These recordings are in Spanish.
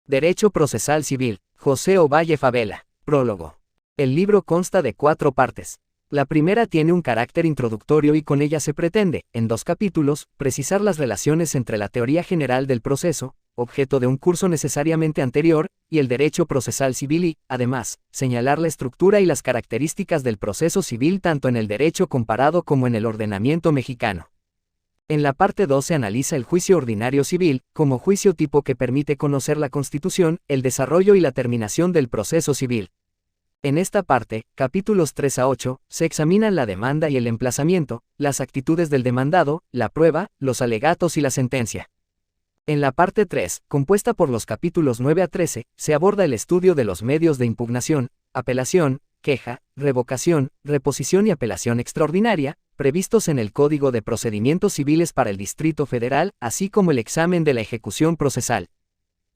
Derecho Procesal Civil, José Ovalle Favela. Prólogo. El libro consta de 4 partes. La primera tiene un carácter introductorio y con ella se pretende, en 2 capítulos, precisar las relaciones entre la teoría general del proceso, objeto de un curso necesariamente anterior, y el derecho procesal civil y, además, señalar la estructura y las características del proceso civil tanto en el derecho comparado como en el ordenamiento mexicano. En la parte 2 se analiza el juicio ordinario civil, como juicio tipo que permite conocer la constitución, el desarrollo y la terminación del proceso civil. En esta parte, capítulos 3 a 8, se examinan la demanda y el emplazamiento, las actitudes del demandado, la prueba, los alegatos y la sentencia. En la parte 3, compuesta por los capítulos 9 a 13, se aborda el estudio de los medios de impugnación, apelación, queja, revocación, reposición y apelación extraordinaria, previstos en el Código de Procedimientos Civiles para el Distrito Federal, así como el examen de la ejecución procesal.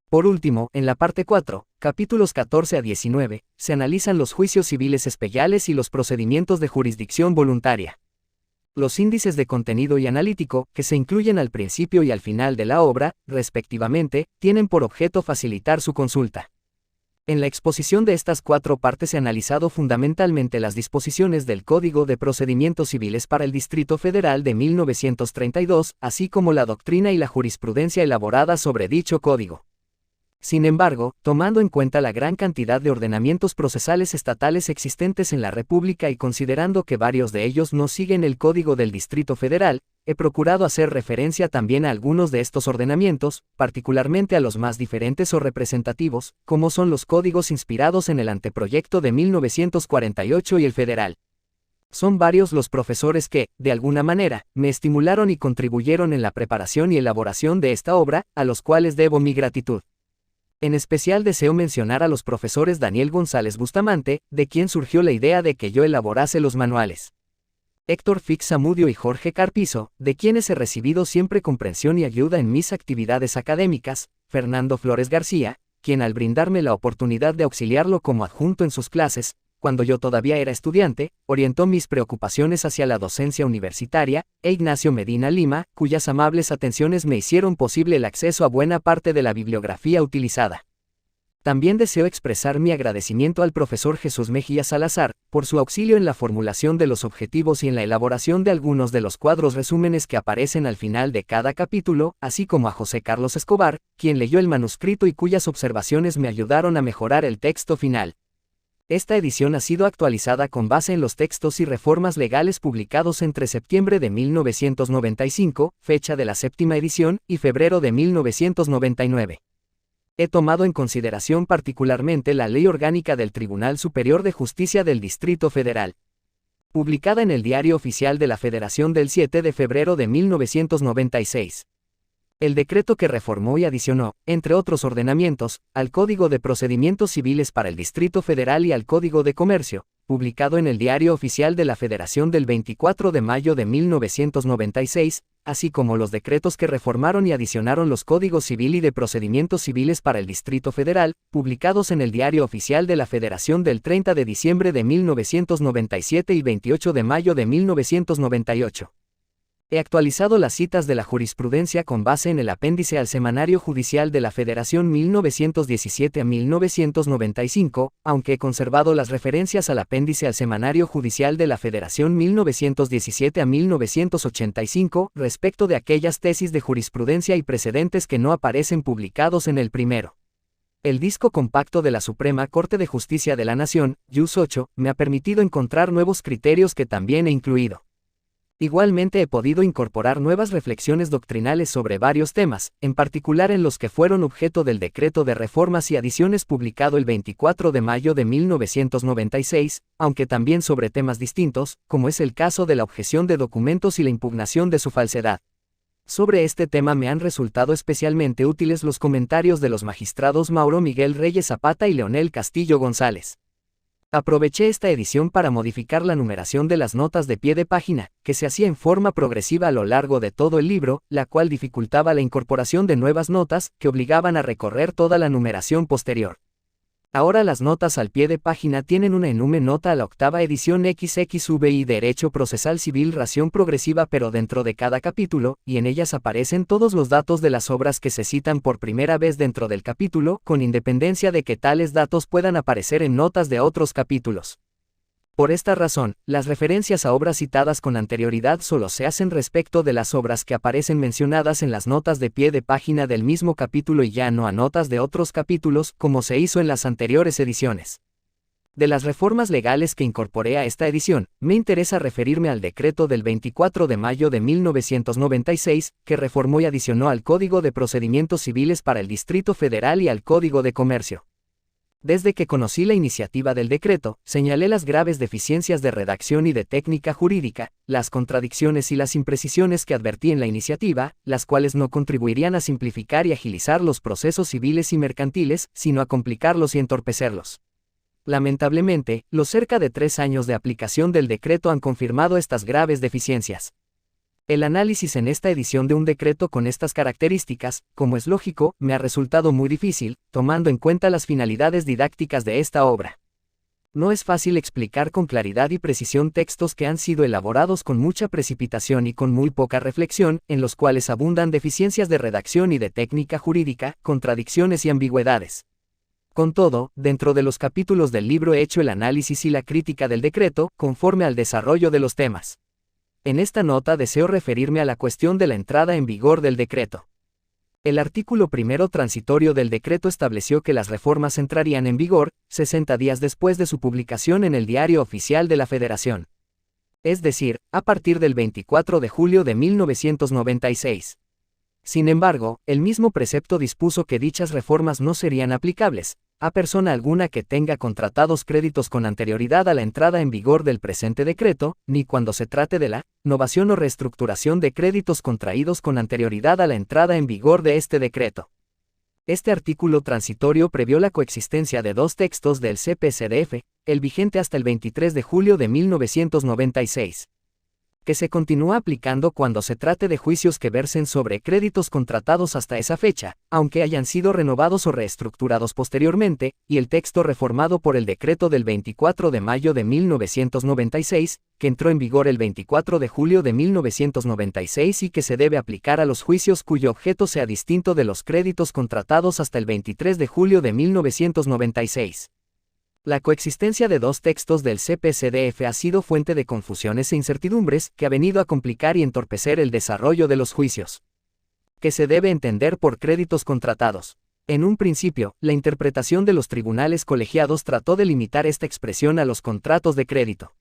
Por último, en la parte 4, capítulos 14 a 19, se analizan los juicios civiles especiales y los procedimientos de jurisdicción voluntaria. Los índices de contenido y analítico, que se incluyen al principio y al final de la obra, respectivamente, tienen por objeto facilitar su consulta. En la exposición de estas 4 partes se han analizado fundamentalmente las disposiciones del Código de Procedimientos Civiles para el Distrito Federal de 1932, así como la doctrina y la jurisprudencia elaborada sobre dicho código. Sin embargo, tomando en cuenta la gran cantidad de ordenamientos procesales estatales existentes en la República y considerando que varios de ellos no siguen el Código del Distrito Federal, he procurado hacer referencia también a algunos de estos ordenamientos, particularmente a los más diferentes o representativos, como son los códigos inspirados en el anteproyecto de 1948 y el federal. Son varios los profesores que, de alguna manera, me estimularon y contribuyeron en la preparación y elaboración de esta obra, a los cuales debo mi gratitud. En especial deseo mencionar a los profesores Daniel González Bustamante, de quien surgió la idea de que yo elaborase los manuales. Héctor Fix Zamudio y Jorge Carpizo, de quienes he recibido siempre comprensión y ayuda en mis actividades académicas, Fernando Flores García, quien al brindarme la oportunidad de auxiliarlo como adjunto en sus clases, cuando yo todavía era estudiante, orientó mis preocupaciones hacia la docencia universitaria, e Ignacio Medina Lima, cuyas amables atenciones me hicieron posible el acceso a buena parte de la bibliografía utilizada. También deseo expresar mi agradecimiento al profesor Jesús Mejía Salazar, por su auxilio en la formulación de los objetivos y en la elaboración de algunos de los cuadros resúmenes que aparecen al final de cada capítulo, así como a José Carlos Escobar, quien leyó el manuscrito y cuyas observaciones me ayudaron a mejorar el texto final. Esta edición ha sido actualizada con base en los textos y reformas legales publicados entre septiembre de 1995, fecha de la 7ª edición, y febrero de 1999. He tomado en consideración particularmente la Ley Orgánica del Tribunal Superior de Justicia del Distrito Federal, publicada en el Diario Oficial de la Federación del 7 de febrero de 1996. El decreto que reformó y adicionó, entre otros ordenamientos, al Código de Procedimientos Civiles para el Distrito Federal y al Código de Comercio, publicado en el Diario Oficial de la Federación del 24 de mayo de 1996, así como los decretos que reformaron y adicionaron los Códigos Civil y de Procedimientos Civiles para el Distrito Federal, publicados en el Diario Oficial de la Federación del 30 de diciembre de 1997 y 28 de mayo de 1998. He actualizado las citas de la jurisprudencia con base en el apéndice al Semanario Judicial de la Federación 1917 a 1995, aunque he conservado las referencias al apéndice al Semanario Judicial de la Federación 1917 a 1985, respecto de aquellas tesis de jurisprudencia y precedentes que no aparecen publicados en el primero. El disco compacto de la Suprema Corte de Justicia de la Nación, Jus 8, me ha permitido encontrar nuevos criterios que también he incluido. Igualmente he podido incorporar nuevas reflexiones doctrinales sobre varios temas, en particular en los que fueron objeto del decreto de reformas y adiciones publicado el 24 de mayo de 1996, aunque también sobre temas distintos, como es el caso de la objeción de documentos y la impugnación de su falsedad. Sobre este tema me han resultado especialmente útiles los comentarios de los magistrados Mauro Miguel Reyes Zapata y Leonel Castillo González. Aproveché esta edición para modificar la numeración de las notas de pie de página, que se hacía en forma progresiva a lo largo de todo el libro, la cual dificultaba la incorporación de nuevas notas, que obligaban a recorrer toda la numeración posterior. Ahora las notas al pie de página tienen una enume nota a la octava edición XXVI Derecho Procesal Civil Ración Progresiva pero dentro de cada capítulo, y en ellas aparecen todos los datos de las obras que se citan por primera vez dentro del capítulo, con independencia de que tales datos puedan aparecer en notas de otros capítulos. Por esta razón, las referencias a obras citadas con anterioridad solo se hacen respecto de las obras que aparecen mencionadas en las notas de pie de página del mismo capítulo y ya no a notas de otros capítulos, como se hizo en las anteriores ediciones. De las reformas legales que incorporé a esta edición, me interesa referirme al decreto del 24 de mayo de 1996, que reformó y adicionó al Código de Procedimientos Civiles para el Distrito Federal y al Código de Comercio. Desde que conocí la iniciativa del decreto, señalé las graves deficiencias de redacción y de técnica jurídica, las contradicciones y las imprecisiones que advertí en la iniciativa, las cuales no contribuirían a simplificar y agilizar los procesos civiles y mercantiles, sino a complicarlos y entorpecerlos. Lamentablemente, los cerca de 3 años de aplicación del decreto han confirmado estas graves deficiencias. El análisis en esta edición de un decreto con estas características, como es lógico, me ha resultado muy difícil, tomando en cuenta las finalidades didácticas de esta obra. No es fácil explicar con claridad y precisión textos que han sido elaborados con mucha precipitación y con muy poca reflexión, en los cuales abundan deficiencias de redacción y de técnica jurídica, contradicciones y ambigüedades. Con todo, dentro de los capítulos del libro he hecho el análisis y la crítica del decreto, conforme al desarrollo de los temas. En esta nota deseo referirme a la cuestión de la entrada en vigor del decreto. El artículo primero transitorio del decreto estableció que las reformas entrarían en vigor 60 días después de su publicación en el Diario Oficial de la Federación. Es decir, a partir del 24 de julio de 1996. Sin embargo, el mismo precepto dispuso que dichas reformas no serían aplicables a persona alguna que tenga contratados créditos con anterioridad a la entrada en vigor del presente decreto, ni cuando se trate de la novación o reestructuración de créditos contraídos con anterioridad a la entrada en vigor de este decreto. Este artículo transitorio previó la coexistencia de 2 textos del CPCDF, el vigente hasta el 23 de julio de 1996. Que se continúa aplicando cuando se trate de juicios que versen sobre créditos contratados hasta esa fecha, aunque hayan sido renovados o reestructurados posteriormente, y el texto reformado por el decreto del 24 de mayo de 1996, que entró en vigor el 24 de julio de 1996 y que se debe aplicar a los juicios cuyo objeto sea distinto de los créditos contratados hasta el 23 de julio de 1996. La coexistencia de 2 textos del CPCDF ha sido fuente de confusiones e incertidumbres que ha venido a complicar y entorpecer el desarrollo de los juicios. ¿Qué se debe entender por créditos contratados? En un principio, la interpretación de los tribunales colegiados trató de limitar esta expresión a los contratos de crédito.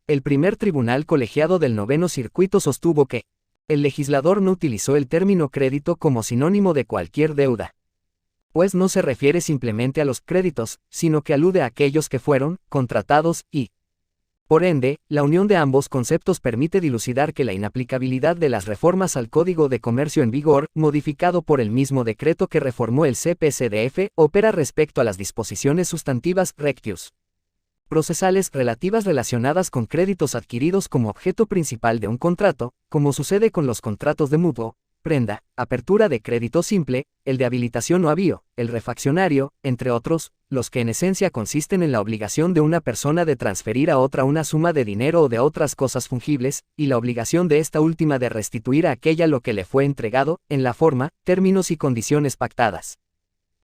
El primer tribunal colegiado del 9º Circuito sostuvo que el legislador no utilizó el término crédito como sinónimo de cualquier deuda, pues no se refiere simplemente a los créditos, sino que alude a aquellos que fueron contratados y, por ende, la unión de ambos conceptos permite dilucidar que la inaplicabilidad de las reformas al Código de Comercio en vigor, modificado por el mismo decreto que reformó el CPCDF, opera respecto a las disposiciones sustantivas rectius procesales relacionadas con créditos adquiridos como objeto principal de un contrato, como sucede con los contratos de mutuo, prenda, apertura de crédito simple, el de habilitación o avío, el refaccionario, entre otros, los que en esencia consisten en la obligación de una persona de transferir a otra una suma de dinero o de otras cosas fungibles, y la obligación de esta última de restituir a aquella lo que le fue entregado, en la forma, términos y condiciones pactadas.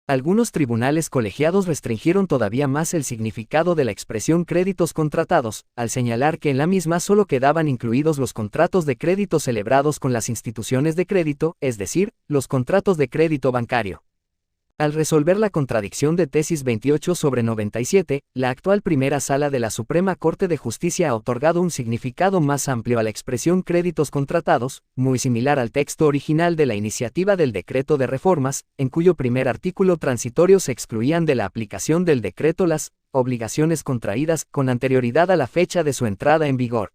Algunos tribunales colegiados restringieron todavía más el significado de la expresión créditos contratados, al señalar que en la misma solo quedaban incluidos los contratos de crédito celebrados con las instituciones de crédito, es decir, los contratos de crédito bancario. Al resolver la contradicción de tesis 28/97, la actual primera sala de la Suprema Corte de Justicia ha otorgado un significado más amplio a la expresión créditos contratados, muy similar al texto original de la iniciativa del decreto de reformas, en cuyo primer artículo transitorio se excluían de la aplicación del decreto las obligaciones contraídas con anterioridad a la fecha de su entrada en vigor.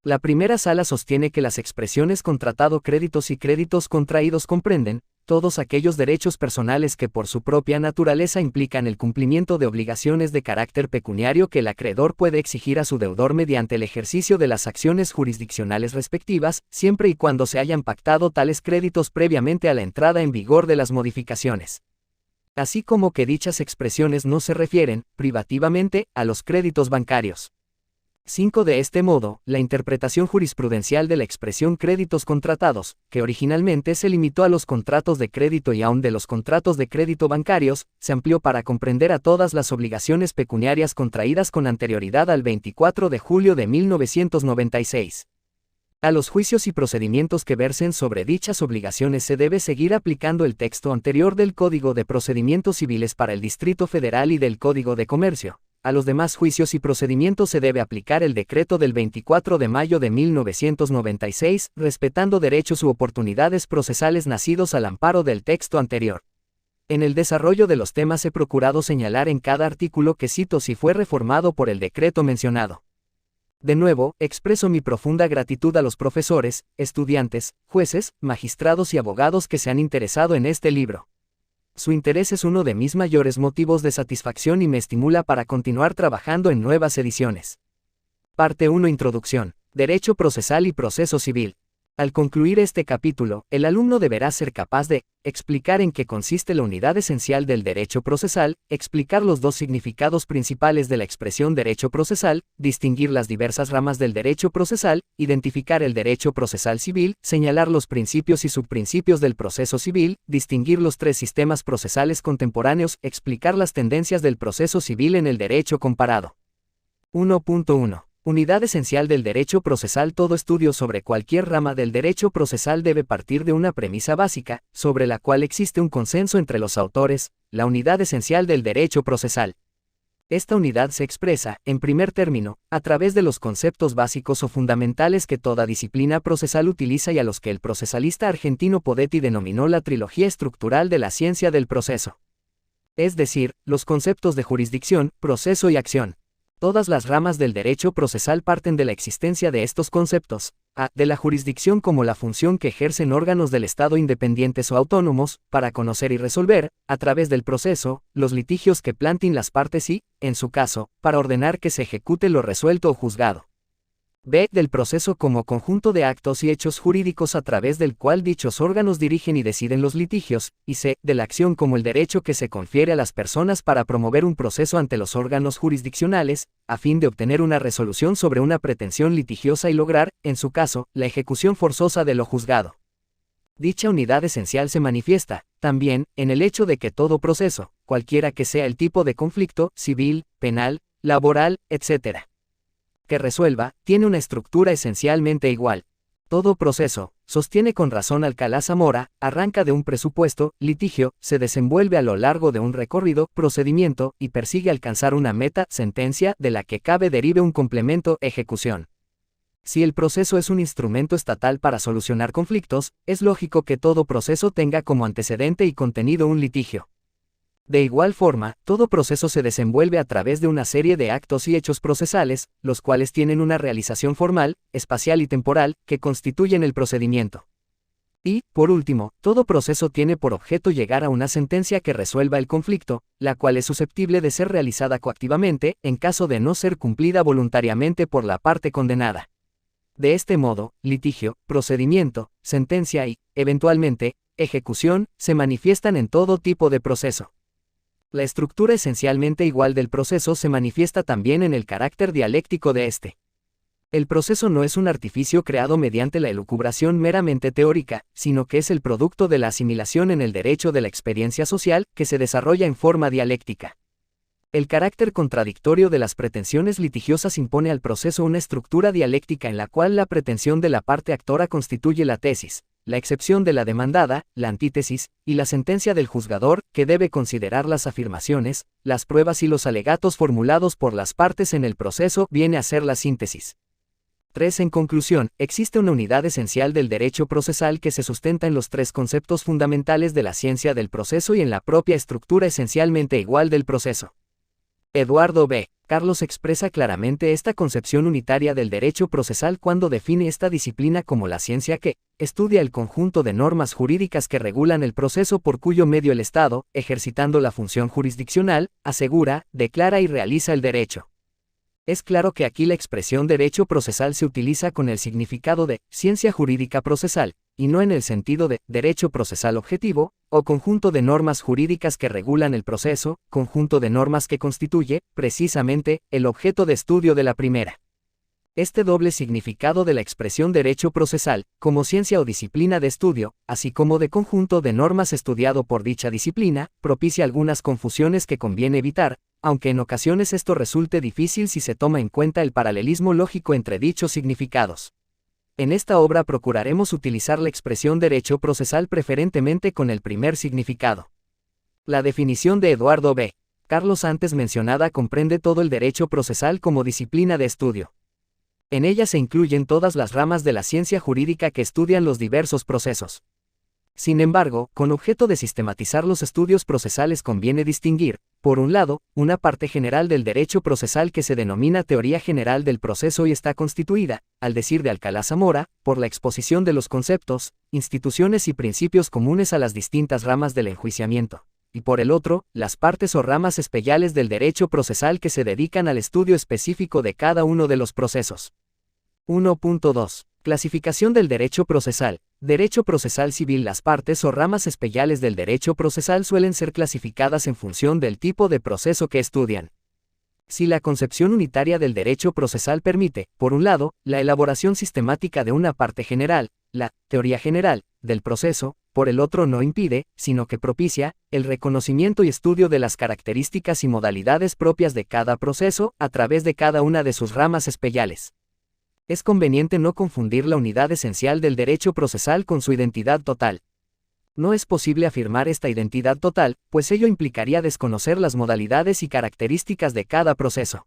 La primera sala sostiene que las expresiones contratado créditos y créditos contraídos comprenden todos aquellos derechos personales que por su propia naturaleza implican el cumplimiento de obligaciones de carácter pecuniario que el acreedor puede exigir a su deudor mediante el ejercicio de las acciones jurisdiccionales respectivas, siempre y cuando se hayan pactado tales créditos previamente a la entrada en vigor de las modificaciones. así como que dichas expresiones no se refieren, privativamente, a los créditos bancarios. 5. De este modo, la interpretación jurisprudencial de la expresión créditos contratados, que originalmente se limitó a los contratos de crédito y aún de los contratos de crédito bancarios, se amplió para comprender a todas las obligaciones pecuniarias contraídas con anterioridad al 24 de julio de 1996. A los juicios y procedimientos que versen sobre dichas obligaciones se debe seguir aplicando el texto anterior del Código de Procedimientos Civiles para el Distrito Federal y del Código de Comercio. A los demás juicios y procedimientos se debe aplicar el decreto del 24 de mayo de 1996, respetando derechos u oportunidades procesales nacidos al amparo del texto anterior. En el desarrollo de los temas he procurado señalar en cada artículo que cito si fue reformado por el decreto mencionado. De nuevo, expreso mi profunda gratitud a los profesores, estudiantes, jueces, magistrados y abogados que se han interesado en este libro. Su interés es uno de mis mayores motivos de satisfacción y me estimula para continuar trabajando en nuevas ediciones. Parte 1. Introducción. Derecho procesal y proceso civil. Al concluir este capítulo, el alumno deberá ser capaz de explicar en qué consiste la unidad esencial del derecho procesal, explicar los dos significados principales de la expresión derecho procesal, distinguir las diversas ramas del derecho procesal, identificar el derecho procesal civil, señalar los principios y subprincipios del proceso civil, distinguir los tres sistemas procesales contemporáneos, explicar las tendencias del proceso civil en el derecho comparado. 1.1. Unidad esencial del derecho procesal. Todo estudio sobre cualquier rama del derecho procesal debe partir de una premisa básica, sobre la cual existe un consenso entre los autores: la unidad esencial del derecho procesal. Esta unidad se expresa, en primer término, a través de los conceptos básicos o fundamentales que toda disciplina procesal utiliza y a los que el procesalista argentino Podetti denominó la trilogía estructural de la ciencia del proceso. Es decir, los conceptos de jurisdicción, proceso y acción. Todas las ramas del derecho procesal parten de la existencia de estos conceptos: a. De la jurisdicción como la función que ejercen órganos del Estado independientes o autónomos, para conocer y resolver, a través del proceso, los litigios que planteen las partes y, en su caso, para ordenar que se ejecute lo resuelto o juzgado. B. Del proceso como conjunto de actos y hechos jurídicos a través del cual dichos órganos dirigen y deciden los litigios, y C. De la acción como el derecho que se confiere a las personas para promover un proceso ante los órganos jurisdiccionales, a fin de obtener una resolución sobre una pretensión litigiosa y lograr, en su caso, la ejecución forzosa de lo juzgado. Dicha unidad esencial se manifiesta, también, en el hecho de que todo proceso, cualquiera que sea el tipo de conflicto, civil, penal, laboral, etc., que resuelva, tiene una estructura esencialmente igual. Todo proceso, sostiene con razón Alcalá Zamora, arranca de un presupuesto, litigio, se desenvuelve a lo largo de un recorrido, procedimiento, y persigue alcanzar una meta, sentencia, de la que cabe derive un complemento, ejecución. Si el proceso es un instrumento estatal para solucionar conflictos, es lógico que todo proceso tenga como antecedente y contenido un litigio. De igual forma, todo proceso se desenvuelve a través de una serie de actos y hechos procesales, los cuales tienen una realización formal, espacial y temporal, que constituyen el procedimiento. Y, por último, todo proceso tiene por objeto llegar a una sentencia que resuelva el conflicto, la cual es susceptible de ser realizada coactivamente, en caso de no ser cumplida voluntariamente por la parte condenada. De este modo, litigio, procedimiento, sentencia y, eventualmente, ejecución, se manifiestan en todo tipo de proceso. La estructura esencialmente igual del proceso se manifiesta también en el carácter dialéctico de este. El proceso no es un artificio creado mediante la elucubración meramente teórica, sino que es el producto de la asimilación en el derecho de la experiencia social, que se desarrolla en forma dialéctica. El carácter contradictorio de las pretensiones litigiosas impone al proceso una estructura dialéctica en la cual la pretensión de la parte actora constituye la tesis, la excepción de la demandada, la antítesis, y la sentencia del juzgador, que debe considerar las afirmaciones, las pruebas y los alegatos formulados por las partes en el proceso, viene a ser la síntesis. 3. En conclusión, existe una unidad esencial del derecho procesal que se sustenta en los tres conceptos fundamentales de la ciencia del proceso y en la propia estructura esencialmente igual del proceso. Eduardo B. Carlos expresa claramente esta concepción unitaria del derecho procesal cuando define esta disciplina como la ciencia que estudia el conjunto de normas jurídicas que regulan el proceso por cuyo medio el Estado, ejercitando la función jurisdiccional, asegura, declara y realiza el derecho. Es claro que aquí la expresión derecho procesal se utiliza con el significado de ciencia jurídica procesal, y no en el sentido de derecho procesal objetivo, o conjunto de normas jurídicas que regulan el proceso, conjunto de normas que constituye, precisamente, el objeto de estudio de la primera. Este doble significado de la expresión derecho procesal, como ciencia o disciplina de estudio, así como de conjunto de normas estudiado por dicha disciplina, propicia algunas confusiones que conviene evitar, aunque en ocasiones esto resulte difícil si se toma en cuenta el paralelismo lógico entre dichos significados. En esta obra procuraremos utilizar la expresión derecho procesal preferentemente con el primer significado. La definición de Eduardo B. Carlos antes mencionada comprende todo el derecho procesal como disciplina de estudio. En ella se incluyen todas las ramas de la ciencia jurídica que estudian los diversos procesos. Sin embargo, con objeto de sistematizar los estudios procesales conviene distinguir, por un lado, una parte general del derecho procesal que se denomina teoría general del proceso y está constituida, al decir de Alcalá Zamora, por la exposición de los conceptos, instituciones y principios comunes a las distintas ramas del enjuiciamiento, y por el otro, las partes o ramas especiales del derecho procesal que se dedican al estudio específico de cada uno de los procesos. 1.2. Clasificación del derecho procesal. Derecho procesal civil. Las partes o ramas especiales del derecho procesal suelen ser clasificadas en función del tipo de proceso que estudian. Si la concepción unitaria del derecho procesal permite, por un lado, la elaboración sistemática de una parte general, la teoría general, del proceso, por el otro no impide, sino que propicia, el reconocimiento y estudio de las características y modalidades propias de cada proceso, a través de cada una de sus ramas especiales. Es conveniente no confundir la unidad esencial del derecho procesal con su identidad total. No es posible afirmar esta identidad total, pues ello implicaría desconocer las modalidades y características de cada proceso.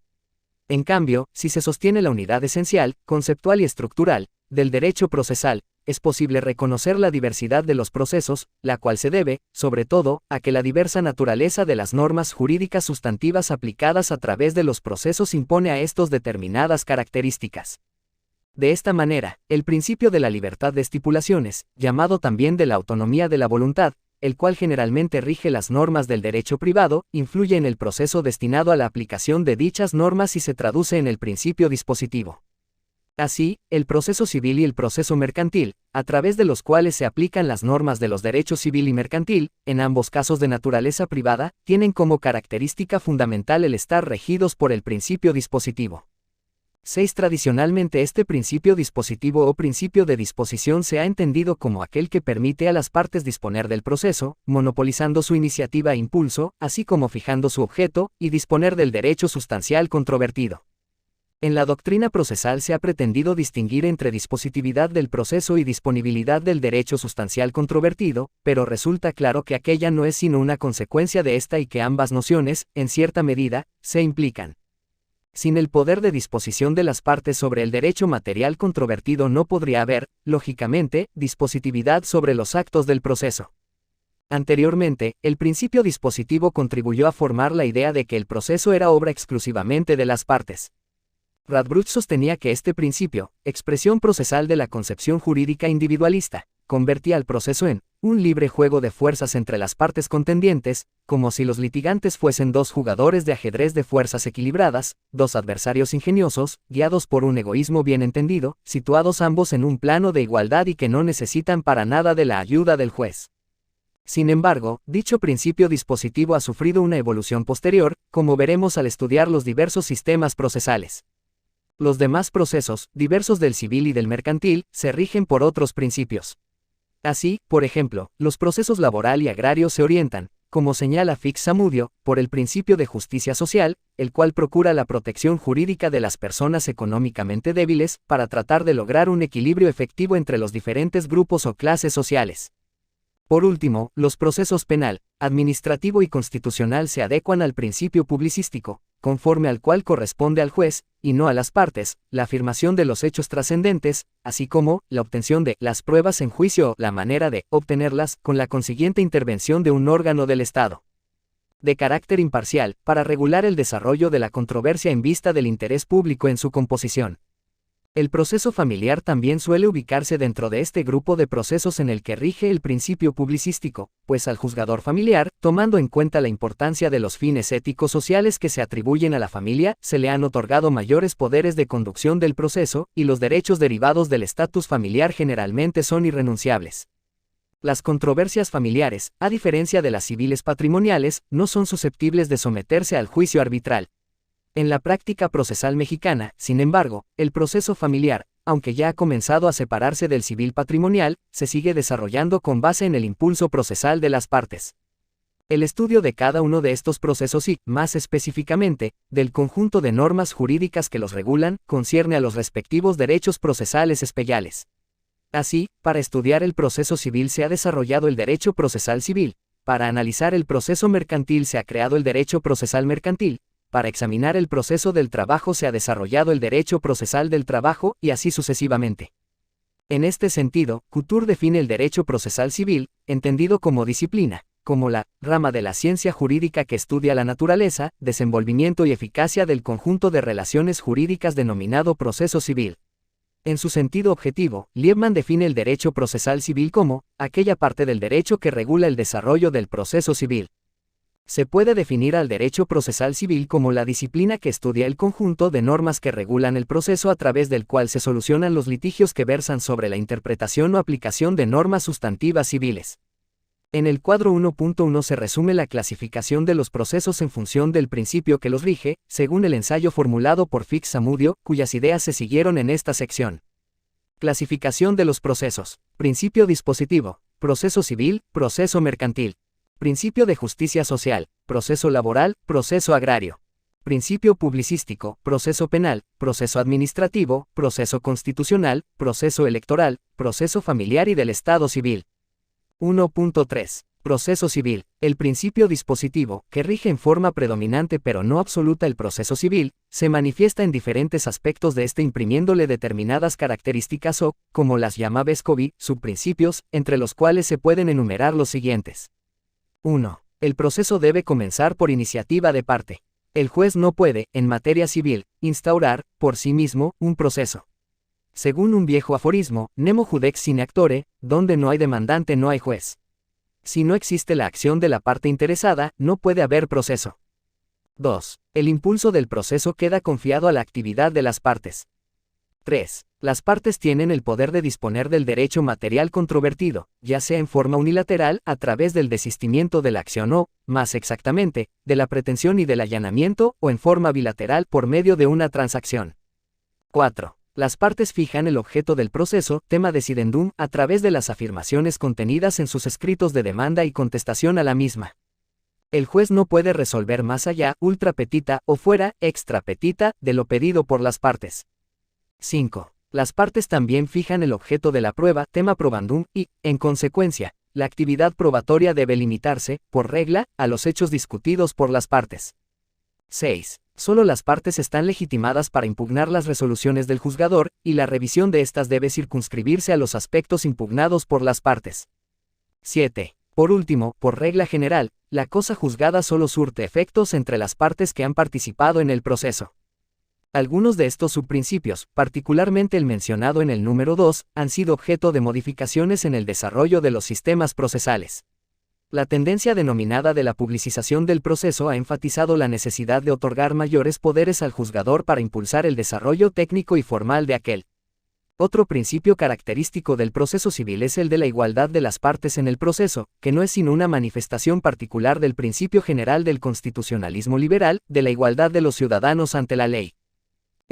En cambio, si se sostiene la unidad esencial, conceptual y estructural, del derecho procesal, es posible reconocer la diversidad de los procesos, la cual se debe, sobre todo, a que la diversa naturaleza de las normas jurídicas sustantivas aplicadas a través de los procesos impone a estos determinadas características. De esta manera, el principio de la libertad de estipulaciones, llamado también de la autonomía de la voluntad, el cual generalmente rige las normas del derecho privado, influye en el proceso destinado a la aplicación de dichas normas y se traduce en el principio dispositivo. Así, el proceso civil y el proceso mercantil, a través de los cuales se aplican las normas de los derechos civil y mercantil, en ambos casos de naturaleza privada, tienen como característica fundamental el estar regidos por el principio dispositivo. 6. Tradicionalmente este principio dispositivo o principio de disposición se ha entendido como aquel que permite a las partes disponer del proceso, monopolizando su iniciativa e impulso, así como fijando su objeto, y disponer del derecho sustancial controvertido. En la doctrina procesal se ha pretendido distinguir entre dispositividad del proceso y disponibilidad del derecho sustancial controvertido, pero resulta claro que aquella no es sino una consecuencia de esta y que ambas nociones, en cierta medida, se implican. Sin el poder de disposición de las partes sobre el derecho material controvertido no podría haber, lógicamente, dispositividad sobre los actos del proceso. Anteriormente, el principio dispositivo contribuyó a formar la idea de que el proceso era obra exclusivamente de las partes. Radbruch sostenía que este principio, expresión procesal de la concepción jurídica individualista, convertía al proceso en un libre juego de fuerzas entre las partes contendientes, como si los litigantes fuesen dos jugadores de ajedrez de fuerzas equilibradas, dos adversarios ingeniosos, guiados por un egoísmo bien entendido, situados ambos en un plano de igualdad y que no necesitan para nada de la ayuda del juez. Sin embargo, dicho principio dispositivo ha sufrido una evolución posterior, como veremos al estudiar los diversos sistemas procesales. Los demás procesos, diversos del civil y del mercantil, se rigen por otros principios. Así, por ejemplo, los procesos laboral y agrario se orientan, como señala Fix-Zamudio, por el principio de justicia social, el cual procura la protección jurídica de las personas económicamente débiles, para tratar de lograr un equilibrio efectivo entre los diferentes grupos o clases sociales. Por último, los procesos penal, administrativo y constitucional se adecuan al principio publicístico, conforme al cual corresponde al juez, y no a las partes, la afirmación de los hechos trascendentes, así como la obtención de las pruebas en juicio o la manera de obtenerlas, con la consiguiente intervención de un órgano del Estado. De carácter imparcial, para regular el desarrollo de la controversia en vista del interés público en su composición. El proceso familiar también suele ubicarse dentro de este grupo de procesos en el que rige el principio publicístico, pues al juzgador familiar, tomando en cuenta la importancia de los fines éticos sociales que se atribuyen a la familia, se le han otorgado mayores poderes de conducción del proceso, y los derechos derivados del estatus familiar generalmente son irrenunciables. Las controversias familiares, a diferencia de las civiles patrimoniales, no son susceptibles de someterse al juicio arbitral. En la práctica procesal mexicana, sin embargo, el proceso familiar, aunque ya ha comenzado a separarse del civil patrimonial, se sigue desarrollando con base en el impulso procesal de las partes. El estudio de cada uno de estos procesos y, más específicamente, del conjunto de normas jurídicas que los regulan, concierne a los respectivos derechos procesales especiales. Así, para estudiar el proceso civil se ha desarrollado el derecho procesal civil, para analizar el proceso mercantil se ha creado el derecho procesal mercantil, para examinar el proceso del trabajo se ha desarrollado el derecho procesal del trabajo, y así sucesivamente. En este sentido, Couture define el derecho procesal civil, entendido como disciplina, como la rama de la ciencia jurídica que estudia la naturaleza, desenvolvimiento y eficacia del conjunto de relaciones jurídicas denominado proceso civil. En su sentido objetivo, Liebman define el derecho procesal civil como aquella parte del derecho que regula el desarrollo del proceso civil. Se puede definir al derecho procesal civil como la disciplina que estudia el conjunto de normas que regulan el proceso a través del cual se solucionan los litigios que versan sobre la interpretación o aplicación de normas sustantivas civiles. En el cuadro 1.1 se resume la clasificación de los procesos en función del principio que los rige, según el ensayo formulado por Fix Zamudio, cuyas ideas se siguieron en esta sección. Clasificación de los procesos. Principio dispositivo. Proceso civil, proceso mercantil. Principio de justicia social, proceso laboral, proceso agrario. Principio publicístico, proceso penal, proceso administrativo, proceso constitucional, proceso electoral, proceso familiar y del Estado civil. 1.3. Proceso civil. El principio dispositivo, que rige en forma predominante pero no absoluta el proceso civil, se manifiesta en diferentes aspectos de este imprimiéndole determinadas características o, como las llama Vescovi, subprincipios, entre los cuales se pueden enumerar los siguientes. 1. El proceso debe comenzar por iniciativa de parte. El juez no puede, en materia civil, instaurar, por sí mismo, un proceso. Según un viejo aforismo, nemo judex sine actore, donde no hay demandante no hay juez. Si no existe la acción de la parte interesada, no puede haber proceso. 2. El impulso del proceso queda confiado a la actividad de las partes. 3. Las partes tienen el poder de disponer del derecho material controvertido, ya sea en forma unilateral, a través del desistimiento de la acción o, más exactamente, de la pretensión y del allanamiento, o en forma bilateral por medio de una transacción. 4. Las partes fijan el objeto del proceso, tema decidendum, a través de las afirmaciones contenidas en sus escritos de demanda y contestación a la misma. El juez no puede resolver más allá, ultra petita, o fuera, extra petita, de lo pedido por las partes. 5. Las partes también fijan el objeto de la prueba, tema probandum, y, en consecuencia, la actividad probatoria debe limitarse, por regla, a los hechos discutidos por las partes. 6. Solo las partes están legitimadas para impugnar las resoluciones del juzgador, y la revisión de estas debe circunscribirse a los aspectos impugnados por las partes. 7. Por último, por regla general, la cosa juzgada solo surte efectos entre las partes que han participado en el proceso. Algunos de estos subprincipios, particularmente el mencionado en el número 2, han sido objeto de modificaciones en el desarrollo de los sistemas procesales. La tendencia denominada de la publicización del proceso ha enfatizado la necesidad de otorgar mayores poderes al juzgador para impulsar el desarrollo técnico y formal de aquel. Otro principio característico del proceso civil es el de la igualdad de las partes en el proceso, que no es sino una manifestación particular del principio general del constitucionalismo liberal, de la igualdad de los ciudadanos ante la ley.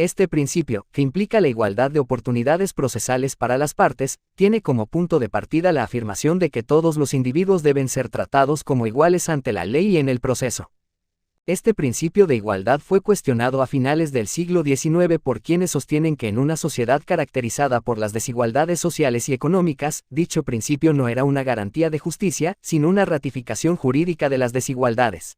Este principio, que implica la igualdad de oportunidades procesales para las partes, tiene como punto de partida la afirmación de que todos los individuos deben ser tratados como iguales ante la ley y en el proceso. Este principio de igualdad fue cuestionado a finales del siglo XIX por quienes sostienen que en una sociedad caracterizada por las desigualdades sociales y económicas, dicho principio no era una garantía de justicia, sino una ratificación jurídica de las desigualdades.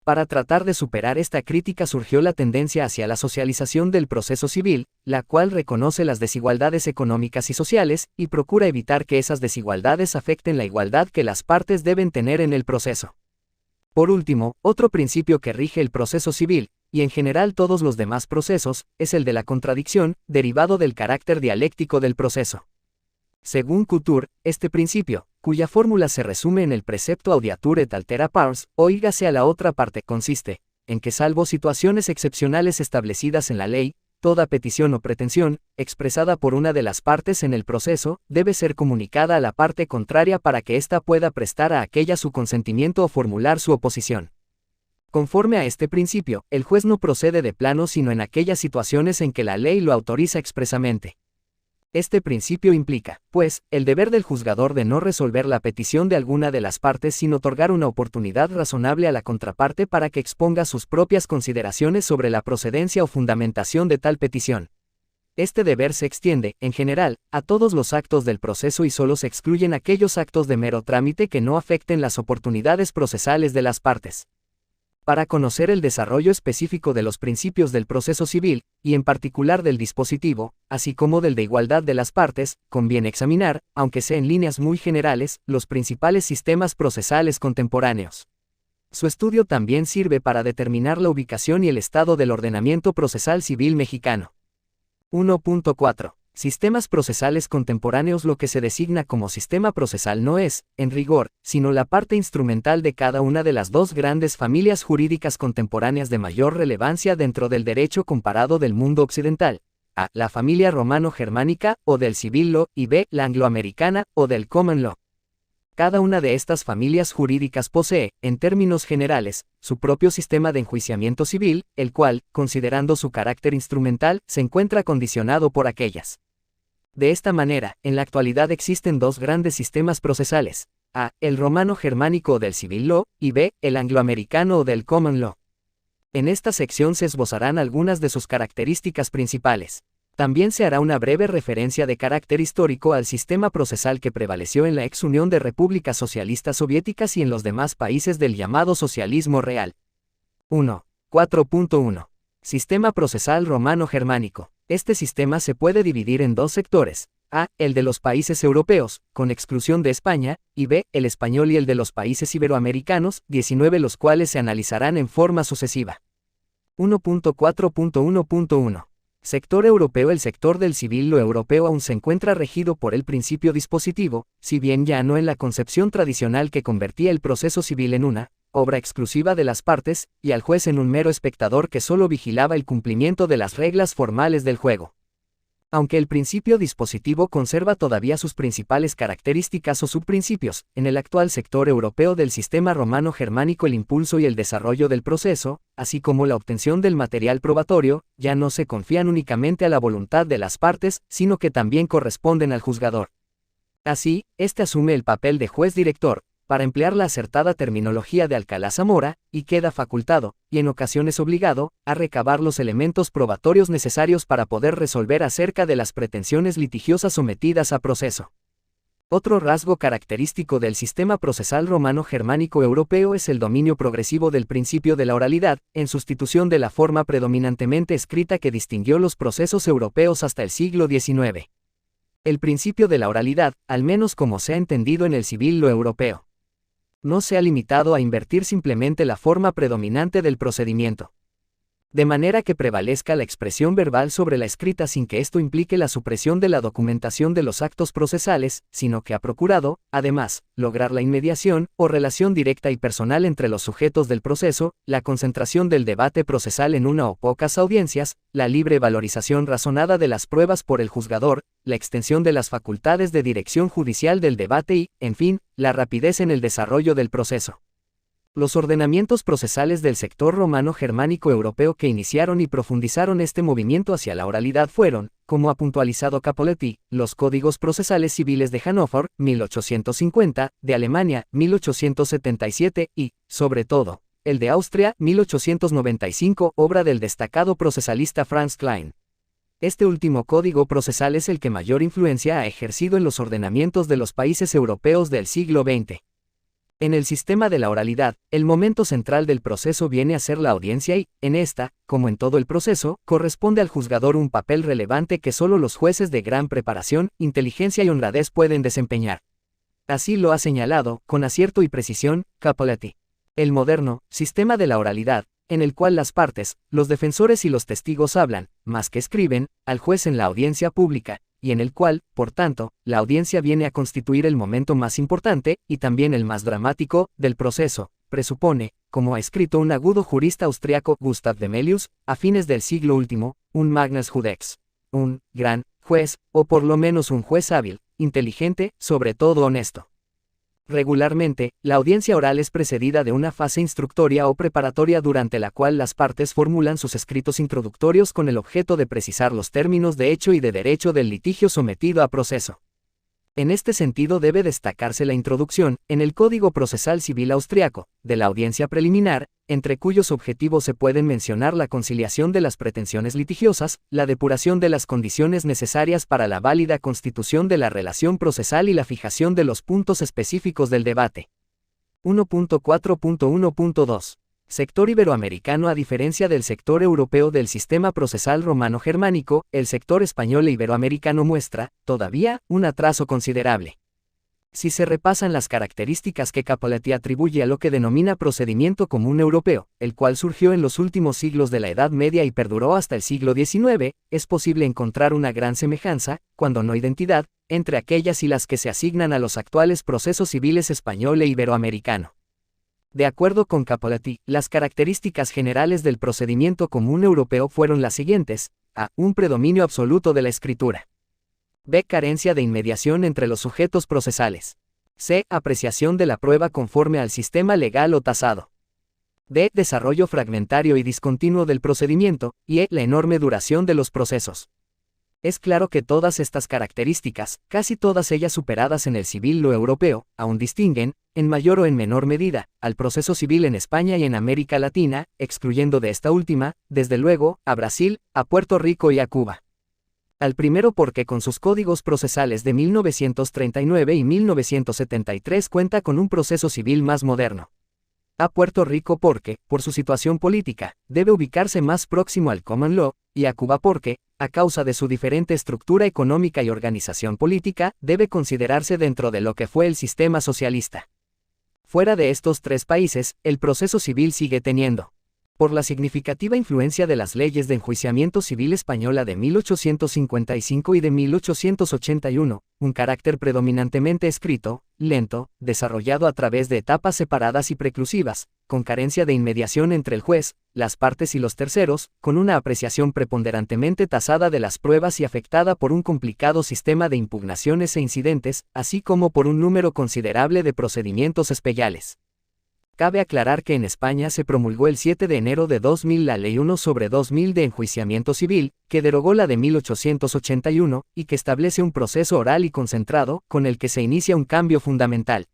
Para tratar de superar esta crítica surgió la tendencia hacia la socialización del proceso civil, la cual reconoce las desigualdades económicas y sociales, y procura evitar que esas desigualdades afecten la igualdad que las partes deben tener en el proceso. Por último, otro principio que rige el proceso civil, y en general todos los demás procesos, es el de la contradicción, derivado del carácter dialéctico del proceso. Según Couture, este principio, cuya fórmula se resume en el precepto audiatur et altera pars, oígase a la otra parte, consiste en que salvo situaciones excepcionales establecidas en la ley, toda petición o pretensión, expresada por una de las partes en el proceso, debe ser comunicada a la parte contraria para que ésta pueda prestar a aquella su consentimiento o formular su oposición. Conforme a este principio, el juez no procede de plano sino en aquellas situaciones en que la ley lo autoriza expresamente. Este principio implica, pues, el deber del juzgador de no resolver la petición de alguna de las partes sin otorgar una oportunidad razonable a la contraparte para que exponga sus propias consideraciones sobre la procedencia o fundamentación de tal petición. Este deber se extiende, en general, a todos los actos del proceso y solo se excluyen aquellos actos de mero trámite que no afecten las oportunidades procesales de las partes. Para conocer el desarrollo específico de los principios del proceso civil, y en particular del dispositivo, así como del de igualdad de las partes, conviene examinar, aunque sea en líneas muy generales, los principales sistemas procesales contemporáneos. Su estudio también sirve para determinar la ubicación y el estado del ordenamiento procesal civil mexicano. 1.4. Sistemas procesales contemporáneos. Lo que se designa como sistema procesal no es, en rigor, sino la parte instrumental de cada una de las dos grandes familias jurídicas contemporáneas de mayor relevancia dentro del derecho comparado del mundo occidental. A. La familia romano-germánica, o del civil law, y B. La angloamericana, o del common law. Cada una de estas familias jurídicas posee, en términos generales, su propio sistema de enjuiciamiento civil, el cual, considerando su carácter instrumental, se encuentra condicionado por aquellas. De esta manera, en la actualidad existen dos grandes sistemas procesales: A. El romano-germánico o del civil law, y B. El angloamericano o del common law. En esta sección se esbozarán algunas de sus características principales. También se hará una breve referencia de carácter histórico al sistema procesal que prevaleció en la ex Unión de Repúblicas Socialistas Soviéticas y en los demás países del llamado socialismo real. 1. 4.1. Sistema procesal romano-germánico. Este sistema se puede dividir en dos sectores: A. El de los países europeos, con exclusión de España, y B. El español y el de los países iberoamericanos, 19, los cuales se analizarán en forma sucesiva. 1.4.1.1. Sector europeo. El sector del civil law europeo aún se encuentra regido por el principio dispositivo, si bien ya no en la concepción tradicional que convertía el proceso civil en una obra exclusiva de las partes, y al juez en un mero espectador que solo vigilaba el cumplimiento de las reglas formales del juego. Aunque el principio dispositivo conserva todavía sus principales características o subprincipios, en el actual sector europeo del sistema romano-germánico el impulso y el desarrollo del proceso, así como la obtención del material probatorio, ya no se confían únicamente a la voluntad de las partes, sino que también corresponden al juzgador. Así, este asume el papel de juez director, para emplear la acertada terminología de Alcalá Zamora, y queda facultado, y en ocasiones obligado, a recabar los elementos probatorios necesarios para poder resolver acerca de las pretensiones litigiosas sometidas a proceso. Otro rasgo característico del sistema procesal romano-germánico europeo es el dominio progresivo del principio de la oralidad, en sustitución de la forma predominantemente escrita que distinguió los procesos europeos hasta el siglo XIX. El principio de la oralidad, al menos como se ha entendido en el civil law europeo, no se ha limitado a invertir simplemente la forma predominante del procedimiento, de manera que prevalezca la expresión verbal sobre la escrita sin que esto implique la supresión de la documentación de los actos procesales, sino que ha procurado, además, lograr la inmediación, o relación directa y personal entre los sujetos del proceso, la concentración del debate procesal en una o pocas audiencias, la libre valorización razonada de las pruebas por el juzgador, la extensión de las facultades de dirección judicial del debate y, en fin, la rapidez en el desarrollo del proceso. Los ordenamientos procesales del sector romano-germánico europeo que iniciaron y profundizaron este movimiento hacia la oralidad fueron, como ha puntualizado Capoletti, los Códigos Procesales Civiles de Hannover, 1850, de Alemania, 1877, y, sobre todo, el de Austria, 1895, obra del destacado procesalista Franz Klein. Este último código procesal es el que mayor influencia ha ejercido en los ordenamientos de los países europeos del siglo XX. En el sistema de la oralidad, el momento central del proceso viene a ser la audiencia y, en esta, como en todo el proceso, corresponde al juzgador un papel relevante que solo los jueces de gran preparación, inteligencia y honradez pueden desempeñar. Así lo ha señalado, con acierto y precisión, Capoletti. El moderno sistema de la oralidad, en el cual las partes, los defensores y los testigos hablan, más que escriben, al juez en la audiencia pública, y en el cual, por tanto, la audiencia viene a constituir el momento más importante, y también el más dramático, del proceso, presupone, como ha escrito un agudo jurista austriaco, Gustav de Melius, a fines del siglo último, un magnus judex, un gran juez, o por lo menos un juez hábil, inteligente, sobre todo honesto. Regularmente, la audiencia oral es precedida de una fase instructoria o preparatoria durante la cual las partes formulan sus escritos introductorios con el objeto de precisar los términos de hecho y de derecho del litigio sometido a proceso. En este sentido debe destacarse la introducción, en el Código Procesal Civil austriaco, de la audiencia preliminar, entre cuyos objetivos se pueden mencionar la conciliación de las pretensiones litigiosas, la depuración de las condiciones necesarias para la válida constitución de la relación procesal y la fijación de los puntos específicos del debate. 1.4.1.2. Sector iberoamericano. A diferencia del sector europeo del sistema procesal romano-germánico, el sector español e iberoamericano muestra, todavía, un atraso considerable. Si se repasan las características que Cappelletti atribuye a lo que denomina procedimiento común europeo, el cual surgió en los últimos siglos de la Edad Media y perduró hasta el siglo XIX, es posible encontrar una gran semejanza, cuando no identidad, entre aquellas y las que se asignan a los actuales procesos civiles español e iberoamericano. De acuerdo con Cappelletti, las características generales del procedimiento común europeo fueron las siguientes: a. Un predominio absoluto de la escritura. b. Carencia de inmediación entre los sujetos procesales. c. Apreciación de la prueba conforme al sistema legal o tasado. d. Desarrollo fragmentario y discontinuo del procedimiento, y e. La enorme duración de los procesos. Es claro que todas estas características, casi todas ellas superadas en el civil lo europeo, aún distinguen, en mayor o en menor medida, al proceso civil en España y en América Latina, excluyendo de esta última, desde luego, a Brasil, a Puerto Rico y a Cuba. Al primero porque con sus códigos procesales de 1939 y 1973 cuenta con un proceso civil más moderno. A Puerto Rico porque, por su situación política, debe ubicarse más próximo al common law, y a Cuba porque, a causa de su diferente estructura económica y organización política, debe considerarse dentro de lo que fue el sistema socialista. Fuera de estos tres países, el proceso civil sigue teniendo, por la significativa influencia de las leyes de enjuiciamiento civil española de 1855 y de 1881, un carácter predominantemente escrito, lento, desarrollado a través de etapas separadas y preclusivas, con carencia de inmediación entre el juez, las partes y los terceros, con una apreciación preponderantemente tasada de las pruebas y afectada por un complicado sistema de impugnaciones e incidentes, así como por un número considerable de procedimientos especiales. Cabe aclarar que en España se promulgó el 7 de enero de 2000 la Ley 1/2000 de enjuiciamiento civil, que derogó la de 1881, y que establece un proceso oral y concentrado, con el que se inicia un cambio fundamental.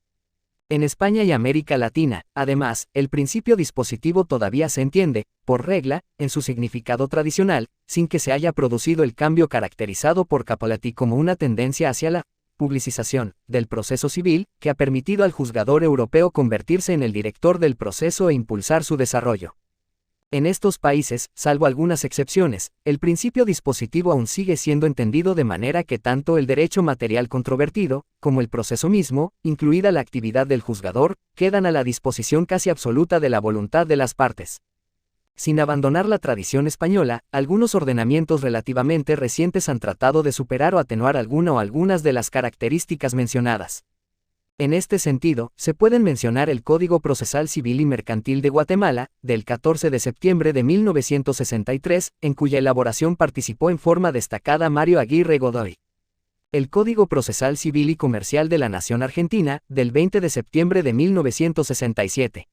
En España y América Latina, además, el principio dispositivo todavía se entiende, por regla, en su significado tradicional, sin que se haya producido el cambio caracterizado por Cappelletti como una tendencia hacia la publicización del proceso civil, que ha permitido al juzgador europeo convertirse en el director del proceso e impulsar su desarrollo. En estos países, salvo algunas excepciones, el principio dispositivo aún sigue siendo entendido de manera que tanto el derecho material controvertido, como el proceso mismo, incluida la actividad del juzgador, quedan a la disposición casi absoluta de la voluntad de las partes. Sin abandonar la tradición española, algunos ordenamientos relativamente recientes han tratado de superar o atenuar alguna o algunas de las características mencionadas. En este sentido, se pueden mencionar el Código Procesal Civil y Mercantil de Guatemala, del 14 de septiembre de 1963, en cuya elaboración participó en forma destacada Mario Aguirre Godoy. El Código Procesal Civil y Comercial de la Nación Argentina, del 20 de septiembre de 1967.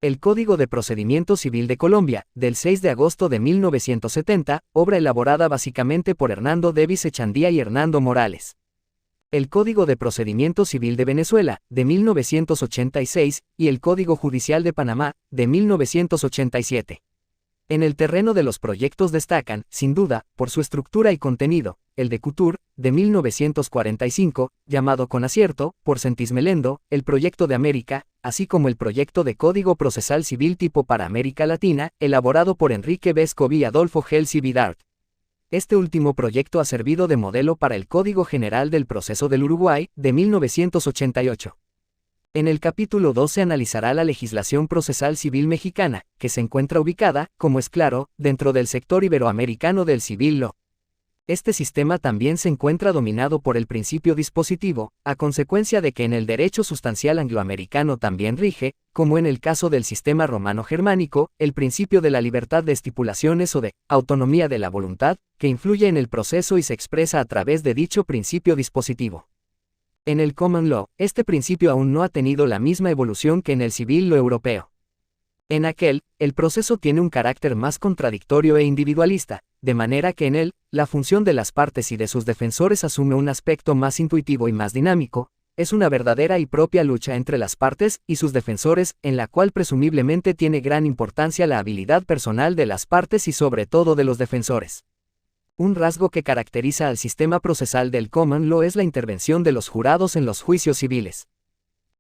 El Código de Procedimiento Civil de Colombia, del 6 de agosto de 1970, obra elaborada básicamente por Hernando Davis Echandía y Hernando Morales. El Código de Procedimiento Civil de Venezuela, de 1986, y el Código Judicial de Panamá, de 1987. En el terreno de los proyectos destacan, sin duda, por su estructura y contenido, el de Couture, de 1945, llamado con acierto, por Sentis-Melendo, el Proyecto de América, así como el Proyecto de Código Procesal Civil tipo para América Latina, elaborado por Enrique Vescovi y Adolfo Gelsi Vidart. Este último proyecto ha servido de modelo para el Código General del Proceso del Uruguay, de 1988. En el capítulo 2 se analizará la legislación procesal civil mexicana, que se encuentra ubicada, como es claro, dentro del sector iberoamericano del civil law. Este sistema también se encuentra dominado por el principio dispositivo, a consecuencia de que en el derecho sustancial angloamericano también rige, como en el caso del sistema romano-germánico, el principio de la libertad de estipulaciones o de autonomía de la voluntad, que influye en el proceso y se expresa a través de dicho principio dispositivo. En el common law, este principio aún no ha tenido la misma evolución que en el civil law europeo. En aquel, el proceso tiene un carácter más contradictorio e individualista, de manera que en él, la función de las partes y de sus defensores asume un aspecto más intuitivo y más dinámico, es una verdadera y propia lucha entre las partes y sus defensores, en la cual presumiblemente tiene gran importancia la habilidad personal de las partes y sobre todo de los defensores. Un rasgo que caracteriza al sistema procesal del common law es la intervención de los jurados en los juicios civiles.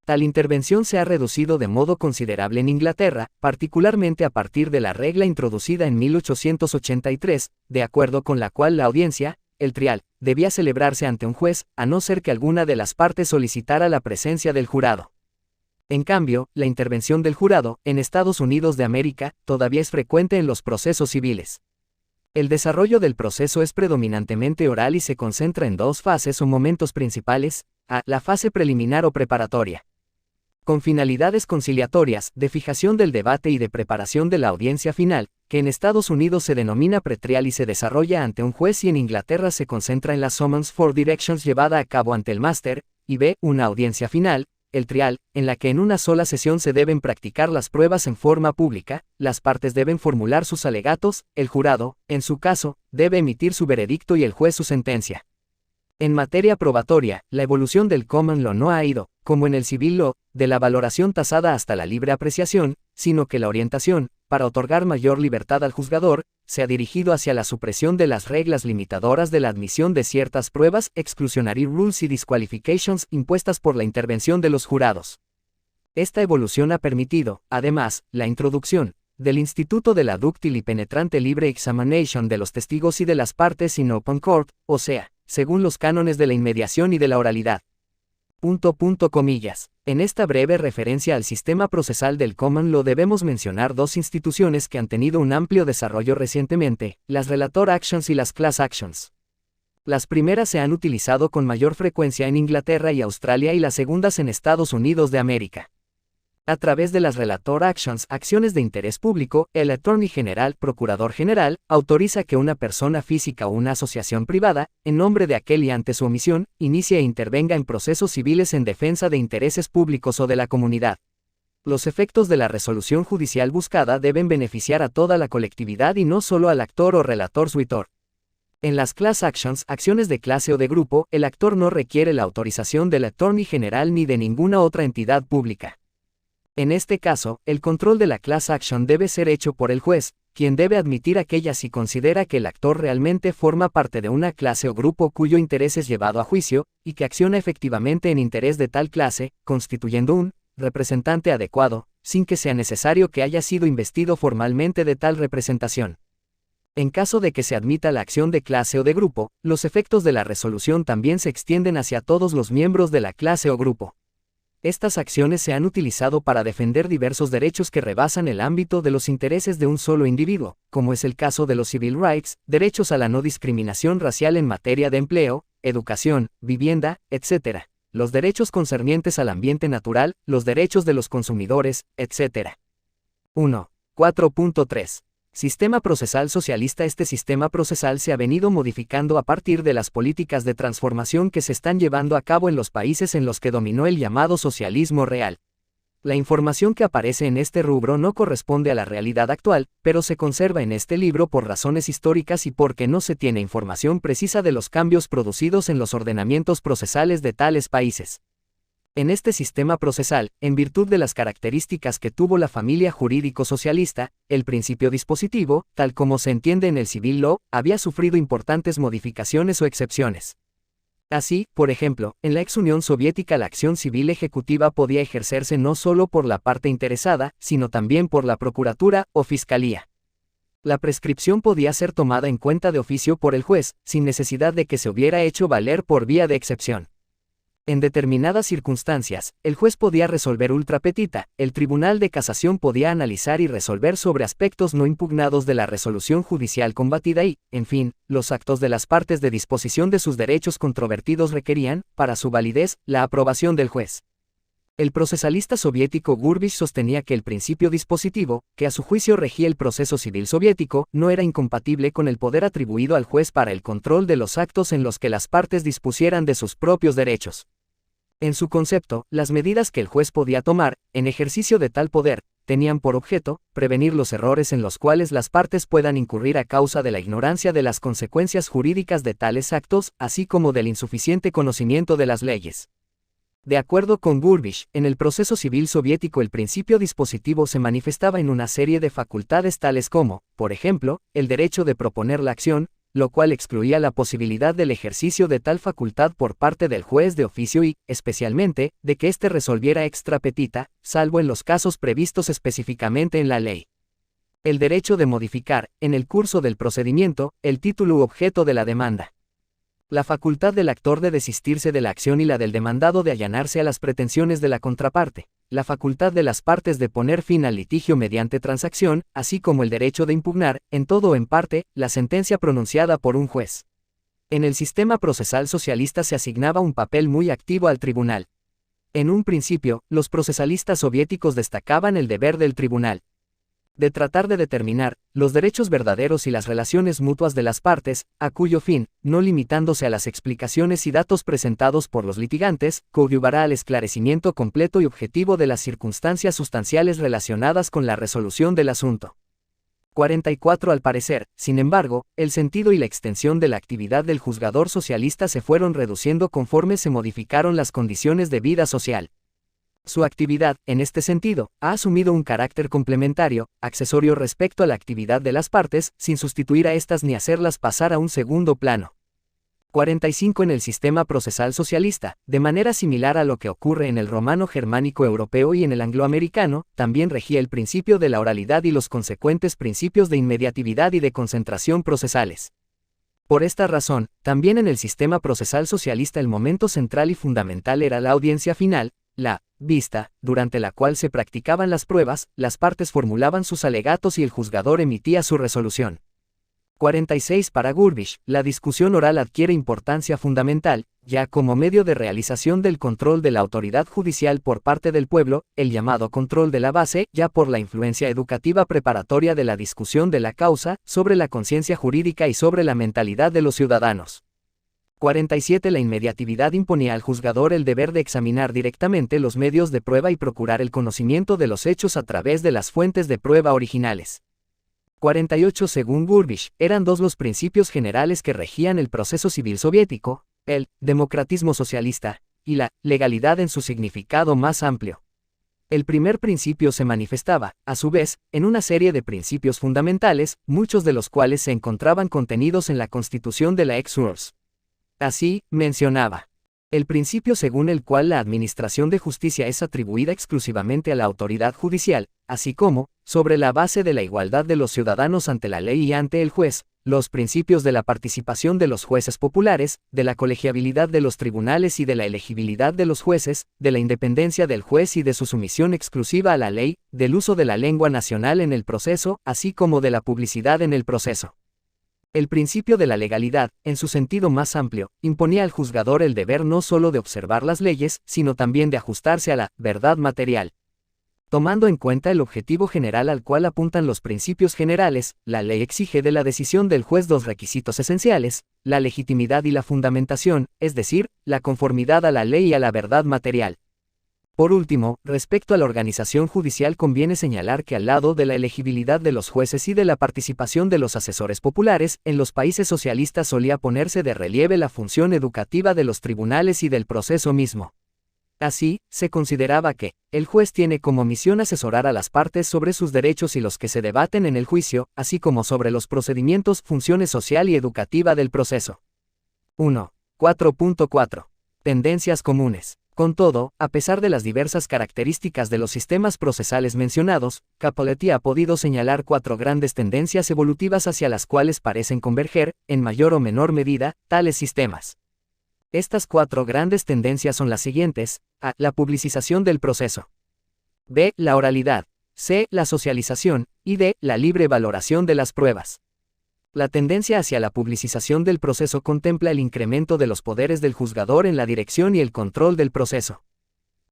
Tal intervención se ha reducido de modo considerable en Inglaterra, particularmente a partir de la regla introducida en 1883, de acuerdo con la cual la audiencia, el trial, debía celebrarse ante un juez, a no ser que alguna de las partes solicitara la presencia del jurado. En cambio, la intervención del jurado, en Estados Unidos de América, todavía es frecuente en los procesos civiles. El desarrollo del proceso es predominantemente oral y se concentra en dos fases o momentos principales: a. La fase preliminar o preparatoria, con finalidades conciliatorias, de fijación del debate y de preparación de la audiencia final, que en Estados Unidos se denomina pretrial y se desarrolla ante un juez, y en Inglaterra se concentra en la summons for directions llevada a cabo ante el máster, y b. Una audiencia final, el trial, en la que en una sola sesión se deben practicar las pruebas en forma pública, las partes deben formular sus alegatos, el jurado, en su caso, debe emitir su veredicto y el juez su sentencia. En materia probatoria, la evolución del common law no ha ido, como en el civil law, de la valoración tasada hasta la libre apreciación, sino que la orientación, para otorgar mayor libertad al juzgador, se ha dirigido hacia la supresión de las reglas limitadoras de la admisión de ciertas pruebas, exclusionary rules y disqualifications impuestas por la intervención de los jurados. Esta evolución ha permitido, además, la introducción del instituto de la dúctil y penetrante libre examination de los testigos y de las partes in open court, o sea, según los cánones de la inmediación y de la oralidad. En esta breve referencia al sistema procesal del common law debemos mencionar dos instituciones que han tenido un amplio desarrollo recientemente: las relator actions y las class actions. Las primeras se han utilizado con mayor frecuencia en Inglaterra y Australia, y las segundas en Estados Unidos de América. A través de las relator actions, acciones de interés público, el Attorney General, Procurador General, autoriza que una persona física o una asociación privada, en nombre de aquel y ante su omisión, inicie e intervenga en procesos civiles en defensa de intereses públicos o de la comunidad. Los efectos de la resolución judicial buscada deben beneficiar a toda la colectividad y no solo al actor o relator suitor. En las class actions, acciones de clase o de grupo, el actor no requiere la autorización del Attorney General ni de ninguna otra entidad pública. En este caso, el control de la class action debe ser hecho por el juez, quien debe admitir aquella si considera que el actor realmente forma parte de una clase o grupo cuyo interés es llevado a juicio, y que acciona efectivamente en interés de tal clase, constituyendo un representante adecuado, sin que sea necesario que haya sido investido formalmente de tal representación. En caso de que se admita la acción de clase o de grupo, los efectos de la resolución también se extienden hacia todos los miembros de la clase o grupo. Estas acciones se han utilizado para defender diversos derechos que rebasan el ámbito de los intereses de un solo individuo, como es el caso de los civil rights, derechos a la no discriminación racial en materia de empleo, educación, vivienda, etc., los derechos concernientes al ambiente natural, los derechos de los consumidores, etc. 1. 4.3. Sistema procesal socialista. Este sistema procesal se ha venido modificando a partir de las políticas de transformación que se están llevando a cabo en los países en los que dominó el llamado socialismo real. La información que aparece en este rubro no corresponde a la realidad actual, pero se conserva en este libro por razones históricas y porque no se tiene información precisa de los cambios producidos en los ordenamientos procesales de tales países. En este sistema procesal, en virtud de las características que tuvo la familia jurídico-socialista, el principio dispositivo, tal como se entiende en el civil law, había sufrido importantes modificaciones o excepciones. Así, por ejemplo, en la ex Unión Soviética la acción civil ejecutiva podía ejercerse no solo por la parte interesada, sino también por la procuratura o fiscalía. La prescripción podía ser tomada en cuenta de oficio por el juez, sin necesidad de que se hubiera hecho valer por vía de excepción. En determinadas circunstancias, el juez podía resolver ultra petita, el Tribunal de Casación podía analizar y resolver sobre aspectos no impugnados de la resolución judicial combatida y, en fin, los actos de las partes de disposición de sus derechos controvertidos requerían, para su validez, la aprobación del juez. El procesalista soviético Gurbich sostenía que el principio dispositivo, que a su juicio regía el proceso civil soviético, no era incompatible con el poder atribuido al juez para el control de los actos en los que las partes dispusieran de sus propios derechos. En su concepto, las medidas que el juez podía tomar, en ejercicio de tal poder, tenían por objeto, prevenir los errores en los cuales las partes puedan incurrir a causa de la ignorancia de las consecuencias jurídicas de tales actos, así como del insuficiente conocimiento de las leyes. De acuerdo con Gurbich, en el proceso civil soviético el principio dispositivo se manifestaba en una serie de facultades tales como, por ejemplo, el derecho de proponer la acción, lo cual excluía la posibilidad del ejercicio de tal facultad por parte del juez de oficio y, especialmente, de que éste resolviera extra petita, salvo en los casos previstos específicamente en la ley. El derecho de modificar, en el curso del procedimiento, el título u objeto de la demanda. La facultad del actor de desistirse de la acción y la del demandado de allanarse a las pretensiones de la contraparte, la facultad de las partes de poner fin al litigio mediante transacción, así como el derecho de impugnar, en todo o en parte, la sentencia pronunciada por un juez. En el sistema procesal socialista se asignaba un papel muy activo al tribunal. En un principio, los procesalistas soviéticos destacaban el deber del tribunal de tratar de determinar los derechos verdaderos y las relaciones mutuas de las partes, a cuyo fin, no limitándose a las explicaciones y datos presentados por los litigantes, coadyuvará al esclarecimiento completo y objetivo de las circunstancias sustanciales relacionadas con la resolución del asunto. 44 Al parecer, sin embargo, el sentido y la extensión de la actividad del juzgador socialista se fueron reduciendo conforme se modificaron las condiciones de vida social. Su actividad, en este sentido, ha asumido un carácter complementario, accesorio respecto a la actividad de las partes, sin sustituir a estas ni hacerlas pasar a un segundo plano. 45 En el sistema procesal socialista, de manera similar a lo que ocurre en el romano germánico europeo y en el angloamericano, también regía el principio de la oralidad y los consecuentes principios de inmediatividad y de concentración procesales. Por esta razón, también en el sistema procesal socialista el momento central y fundamental era la audiencia final, la vista, durante la cual se practicaban las pruebas, las partes formulaban sus alegatos y el juzgador emitía su resolución. 46 Para Gurbich, la discusión oral adquiere importancia fundamental, ya como medio de realización del control de la autoridad judicial por parte del pueblo, el llamado control de la base, ya por la influencia educativa preparatoria de la discusión de la causa, sobre la conciencia jurídica y sobre la mentalidad de los ciudadanos. 47 La inmediatividad imponía al juzgador el deber de examinar directamente los medios de prueba y procurar el conocimiento de los hechos a través de las fuentes de prueba originales. 48 Según Gurbich, eran dos los principios generales que regían el proceso civil soviético, el democratismo socialista, y la legalidad en su significado más amplio. El primer principio se manifestaba, a su vez, en una serie de principios fundamentales, muchos de los cuales se encontraban contenidos en la Constitución de la ex-URSS. Así, mencionaba el principio según el cual la administración de justicia es atribuida exclusivamente a la autoridad judicial, así como, sobre la base de la igualdad de los ciudadanos ante la ley y ante el juez, los principios de la participación de los jueces populares, de la colegiabilidad de los tribunales y de la elegibilidad de los jueces, de la independencia del juez y de su sumisión exclusiva a la ley, del uso de la lengua nacional en el proceso, así como de la publicidad en el proceso. El principio de la legalidad, en su sentido más amplio, imponía al juzgador el deber no solo de observar las leyes, sino también de ajustarse a la verdad material. Tomando en cuenta el objetivo general al cual apuntan los principios generales, la ley exige de la decisión del juez dos requisitos esenciales, la legitimidad y la fundamentación, es decir, la conformidad a la ley y a la verdad material. Por último, respecto a la organización judicial conviene señalar que al lado de la elegibilidad de los jueces y de la participación de los asesores populares, en los países socialistas solía ponerse de relieve la función educativa de los tribunales y del proceso mismo. Así, se consideraba que, el juez tiene como misión asesorar a las partes sobre sus derechos y los que se debaten en el juicio, así como sobre los procedimientos, funciones social y educativa del proceso. 1. 4.4. Tendencias comunes. Con todo, a pesar de las diversas características de los sistemas procesales mencionados, Cappelletti ha podido señalar 4 grandes tendencias evolutivas hacia las cuales parecen converger, en mayor o menor medida, tales sistemas. Estas 4 grandes tendencias son las siguientes: A. La publicización del proceso. B. La oralidad. C. La socialización. Y D. La libre valoración de las pruebas. La tendencia hacia la publicización del proceso contempla el incremento de los poderes del juzgador en la dirección y el control del proceso.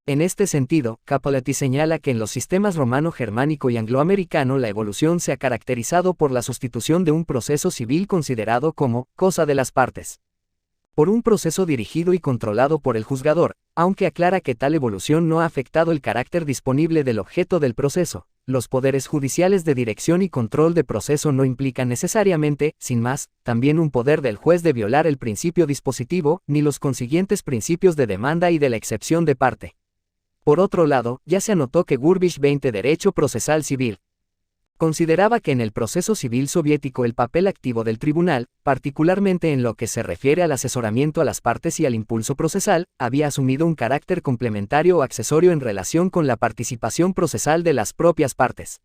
En este sentido, Cappelletti señala que en los sistemas romano-germánico y angloamericano la evolución se ha caracterizado por la sustitución de un proceso civil considerado como cosa de las partes por un proceso dirigido y controlado por el juzgador, aunque aclara que tal evolución no ha afectado el carácter disponible del objeto del proceso. Los poderes judiciales de dirección y control de proceso no implican necesariamente, sin más, también un poder del juez de violar el principio dispositivo, ni los consiguientes principios de demanda y de la excepción de parte. Por otro lado, ya se anotó que Gurbich 20 Derecho Procesal Civil consideraba que en el proceso civil soviético el papel activo del tribunal, particularmente en lo que se refiere al asesoramiento a las partes y al impulso procesal, había asumido un carácter complementario o accesorio en relación con la participación procesal de las propias partes.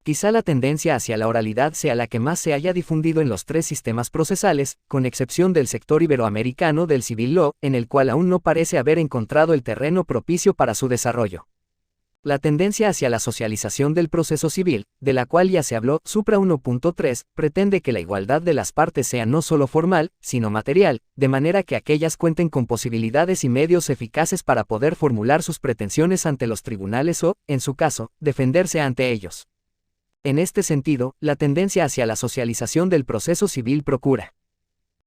Quizá la tendencia hacia la oralidad sea la que más se haya difundido en los 3 sistemas procesales, con excepción del sector iberoamericano del civil law, en el cual aún no parece haber encontrado el terreno propicio para su desarrollo. La tendencia hacia la socialización del proceso civil, de la cual ya se habló, Supra 1.3, pretende que la igualdad de las partes sea no solo formal, sino material, de manera que aquellas cuenten con posibilidades y medios eficaces para poder formular sus pretensiones ante los tribunales o, en su caso, defenderse ante ellos. En este sentido, la tendencia hacia la socialización del proceso civil procura,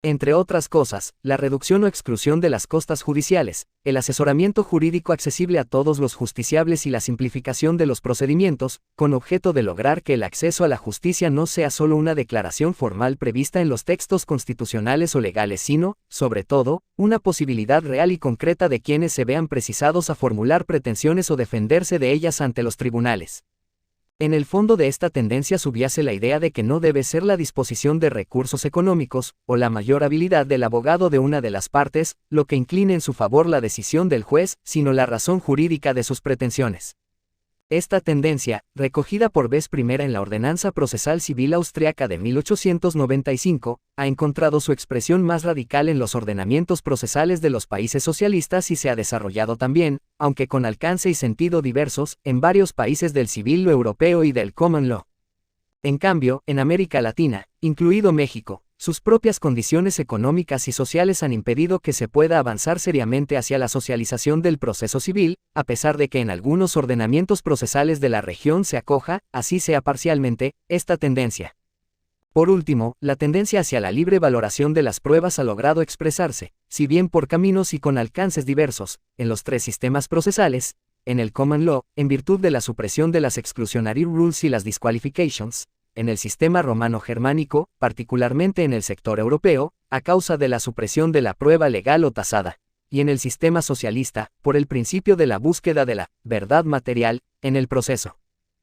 entre otras cosas, la reducción o exclusión de las costas judiciales, el asesoramiento jurídico accesible a todos los justiciables y la simplificación de los procedimientos, con objeto de lograr que el acceso a la justicia no sea solo una declaración formal prevista en los textos constitucionales o legales, sino, sobre todo, una posibilidad real y concreta de quienes se vean precisados a formular pretensiones o defenderse de ellas ante los tribunales. En el fondo de esta tendencia subyace la idea de que no debe ser la disposición de recursos económicos, o la mayor habilidad del abogado de una de las partes, lo que incline en su favor la decisión del juez, sino la razón jurídica de sus pretensiones. Esta tendencia, recogida por vez primera en la Ordenanza Procesal Civil Austriaca de 1895, ha encontrado su expresión más radical en los ordenamientos procesales de los países socialistas y se ha desarrollado también, aunque con alcance y sentido diversos, en varios países del civil law europeo y del common law. En cambio, en América Latina, incluido México, sus propias condiciones económicas y sociales han impedido que se pueda avanzar seriamente hacia la socialización del proceso civil, a pesar de que en algunos ordenamientos procesales de la región se acoja, así sea parcialmente, esta tendencia. Por último, la tendencia hacia la libre valoración de las pruebas ha logrado expresarse, si bien por caminos y con alcances diversos, en los 3 sistemas procesales: en el common law, en virtud de la supresión de las exclusionary rules y las disqualifications; en el sistema romano-germánico, particularmente en el sector europeo, a causa de la supresión de la prueba legal o tasada; y en el sistema socialista, por el principio de la búsqueda de la verdad material en el proceso.